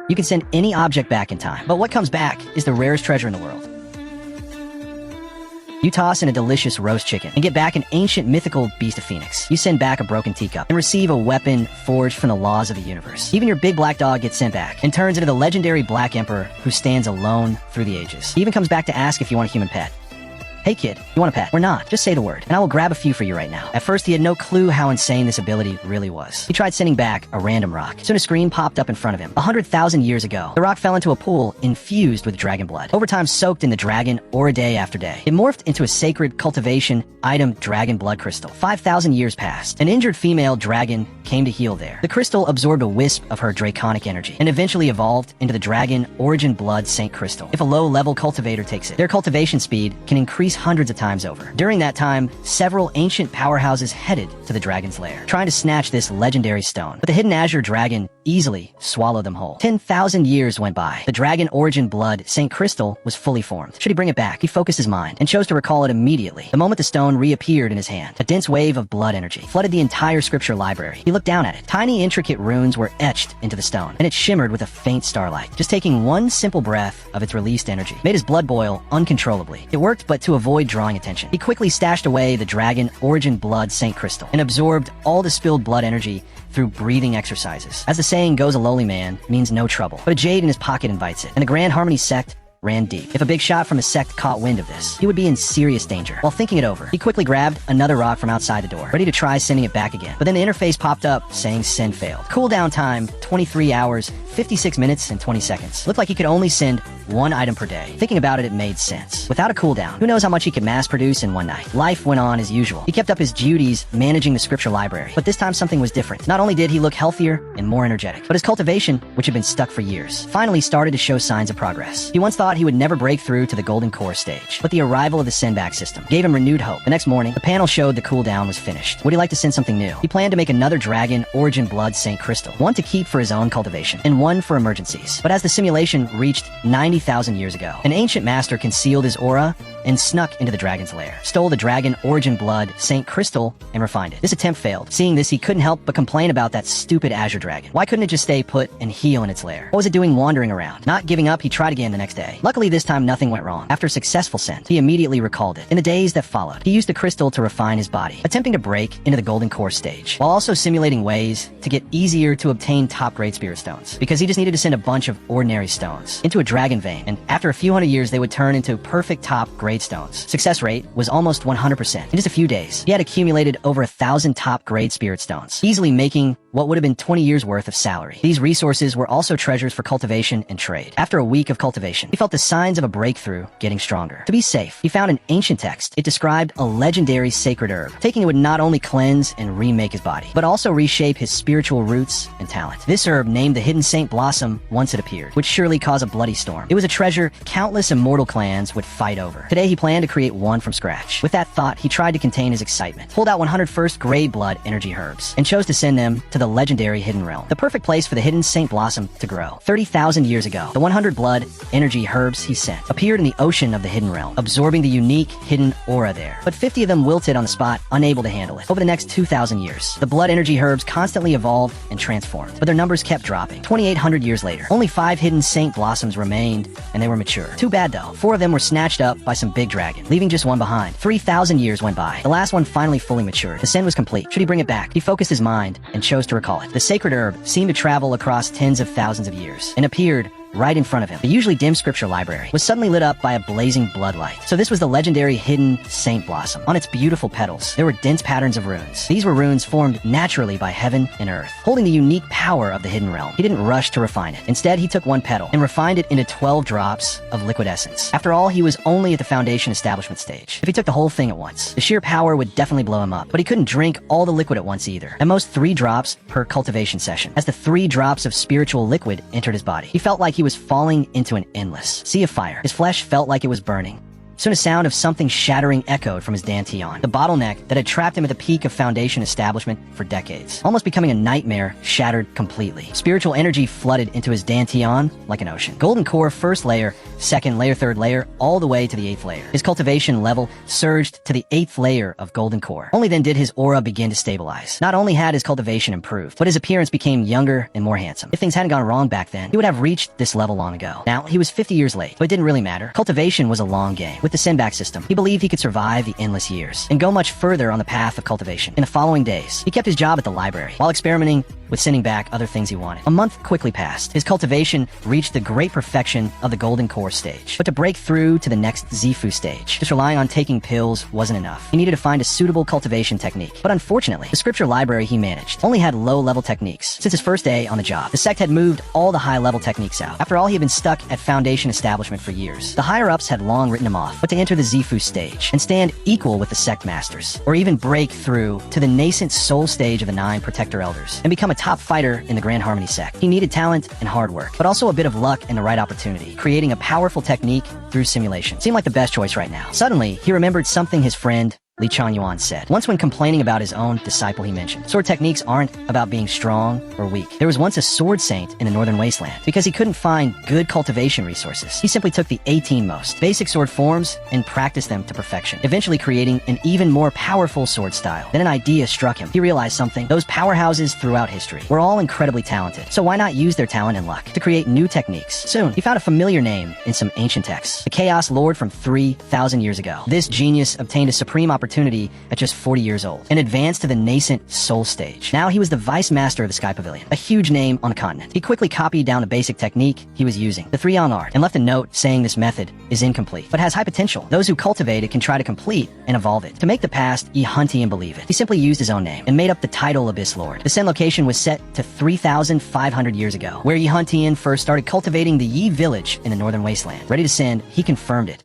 You can send any object back in time, but what comes back is the rarest treasure in the world. You toss in a delicious roast chicken and get back an ancient mythical beast of Phoenix. You send back a broken teacup and receive a weapon forged from the laws of the universe. Even your big black dog gets sent back and turns into the legendary Black Emperor who stands alone through the ages. He even comes back to ask if you want a human pet. Hey kid, you want a pet? Or not? Just say the word, and I will grab a few for you right now. At first, he had no clue how insane this ability really was. He tried sending back a random rock. Soon a screen popped up in front of him. 100,000 years ago, the rock fell into a pool infused with dragon blood. Over time, soaked in the dragon or a day after day. It morphed into a sacred cultivation item dragon blood crystal. 5,000 years passed. An injured female dragon came to heal there. The crystal absorbed a wisp of her draconic energy and eventually evolved into the dragon origin blood saint crystal. If a low-level cultivator takes it, their cultivation speed can increase hundreds of times over. During that time, several ancient powerhouses headed to the dragon's lair, trying to snatch this legendary stone. But the hidden azure dragon easily swallowed them whole. 10,000 years went by. The dragon origin blood saint crystal was fully formed. Should he bring it back? He focused his mind and chose to recall it immediately. The moment the stone reappeared in his hand, a dense wave of blood energy flooded the entire scripture library. He looked down at it. Tiny intricate runes were etched into the stone, and it shimmered with a faint starlight. Just taking one simple breath of its released energy made his blood boil uncontrollably. It worked, but to avoid drawing attention. He quickly stashed away the dragon origin blood saint crystal and absorbed all the spilled blood energy through breathing exercises. As the saying goes, a lowly man means no trouble, but a jade in his pocket invites it, and the Grand Harmony sect ran deep. If a big shot from his sect caught wind of this, he would be in serious danger. While thinking it over, he quickly grabbed another rock from outside the door, ready to try sending it back again. But then the interface popped up saying send failed. Cooldown time, 23 hours, 56 minutes, and 20 seconds. Looked like he could only send one item per day. Thinking about it, it made sense. Without a cooldown, who knows how much he could mass produce in one night. Life went on as usual. He kept up his duties managing the scripture library, but this time something was different. Not only did he look healthier and more energetic, but his cultivation, which had been stuck for years, finally started to show signs of progress. He once thought he would never break through to the golden core stage, but the arrival of the send back system gave him renewed hope. The next morning, the panel showed the cooldown was finished. Would he like to send something new? He planned to make another dragon origin blood saint crystal, one to keep for his own cultivation and one for emergencies. But as the simulation reached 90,000 years ago, an ancient master concealed his aura and snuck into the dragon's lair, stole the dragon origin blood saint crystal, and refined it. This attempt failed. Seeing this, he couldn't help but complain about that stupid azure dragon. Why couldn't it just stay put and heal in its lair? What was it doing wandering around? Not giving up, he tried again the next day. Luckily, this time nothing went wrong. After a successful send, he immediately recalled it. In the days that followed, he used the crystal to refine his body, attempting to break into the golden core stage, while also simulating ways to get easier to obtain top-grade spirit stones, because he just needed to send a bunch of ordinary stones into a dragon vein, and after a few hundred years, they would turn into perfect top-grade stones. Success rate was almost 100%. In just a few days, he had accumulated over 1,000 top-grade spirit stones, easily making what would have been 20 years worth of salary. These resources were also treasures for cultivation and trade. After a week of cultivation, he felt the signs of a breakthrough getting stronger. To be safe, he found an ancient text. It described a legendary sacred herb. Taking it would not only cleanse and remake his body, but also reshape his spiritual roots and talent. This herb, named the Hidden Saint Blossom once it appeared, would surely cause a bloody storm. It was a treasure countless immortal clans would fight over. Today, he planned to create one from scratch. With that thought, he tried to contain his excitement, pulled out 100 first grade blood energy herbs, and chose to send them to the legendary Hidden Realm, the perfect place for the Hidden Saint Blossom to grow. 30,000 years ago, the 100 blood energy herbs he sent appeared in the ocean of the Hidden Realm, absorbing the unique hidden aura there. But 50 of them wilted on the spot, unable to handle it. Over the next 2,000 years, the blood energy herbs constantly evolved and transformed, but their numbers kept dropping. 2,800 years later, only 5 Hidden Saint Blossoms remained, and they were mature. Too bad though, 4 of them were snatched up by some big dragon, leaving just one behind. 3,000 years went by. The last one finally fully matured. The send was complete. Should he bring it back? He focused his mind and chose to recall it. The sacred herb seemed to travel across tens of thousands of years and appeared right in front of him. The usually dim scripture library was suddenly lit up by a blazing blood light. So this was the legendary Hidden Saint Blossom. On its beautiful petals, there were dense patterns of runes. These were runes formed naturally by heaven and earth, holding the unique power of the Hidden Realm. He didn't rush to refine it. Instead, he took one petal and refined it into 12 drops of liquid essence. After all, he was only at the foundation establishment stage. If he took the whole thing at once, the sheer power would definitely blow him up. But he couldn't drink all the liquid at once either. At most 3 drops per cultivation session. As the 3 drops of spiritual liquid entered his body, he felt like he was falling into an endless sea of fire. His flesh felt like it was burning, Soon a sound of something shattering echoed from his dantian, the bottleneck that had trapped him at the peak of Foundation establishment for decades. Almost becoming a nightmare, shattered completely. Spiritual energy flooded into his dantian like an ocean. Golden core first layer, second layer, third layer, all the way to the 8th layer. His cultivation level surged to the 8th layer of golden core. Only then did his aura begin to stabilize. Not only had his cultivation improved, but his appearance became younger and more handsome. If things hadn't gone wrong back then, he would have reached this level long ago. Now, he was 50 years late, but it didn't really matter. Cultivation was a long game. With the Senbak system, he believed he could survive the endless years and go much further on the path of cultivation. In the following days, he kept his job at the library while experimenting with sending back other things he wanted. A month quickly passed. His cultivation reached the great perfection of the golden core stage. But to break through to the next Zifu stage, just relying on taking pills wasn't enough. He needed to find a suitable cultivation technique. But unfortunately, the scripture library he managed only had low-level techniques. Since his first day on the job, the sect had moved all the high-level techniques out. After all, he had been stuck at Foundation establishment for years. The higher-ups had long written him off, but to enter the Zifu stage and stand equal with the sect masters, or even break through to the nascent soul stage of the 9 protector elders and become a top fighter in the Grand Harmony sect. He needed talent and hard work, but also a bit of luck and the right opportunity. Creating a powerful technique through simulation seemed like the best choice right now. Suddenly, he remembered something his friend Li Changyuan said. Once when complaining about his own disciple, he mentioned, sword techniques aren't about being strong or weak. There was once a sword saint in the Northern Wasteland. Because he couldn't find good cultivation resources, he simply took the 18 most basic sword forms and practiced them to perfection, eventually creating an even more powerful sword style. Then an idea struck him. He realized something. Those powerhouses throughout history were all incredibly talented, so why not use their talent and luck to create new techniques? Soon, he found a familiar name in some ancient texts. The Chaos Lord from 3,000 years ago. This genius obtained a supreme opportunity at just 40 years old and advanced to the nascent soul stage. Now he was the vice master of the Sky Pavilion, a huge name on the continent. He quickly copied down the basic technique he was using, the 3 art, and left a note saying this method is incomplete, but has high potential. Those who cultivate it can try to complete and evolve it. To make the past Yi Huntian believe it, he simply used his own name and made up the title Abyss Lord. The Sen location was set to 3,500 years ago, where Yi Huntian first started cultivating the Yi village in the Northern Wasteland. Ready to send, he confirmed it.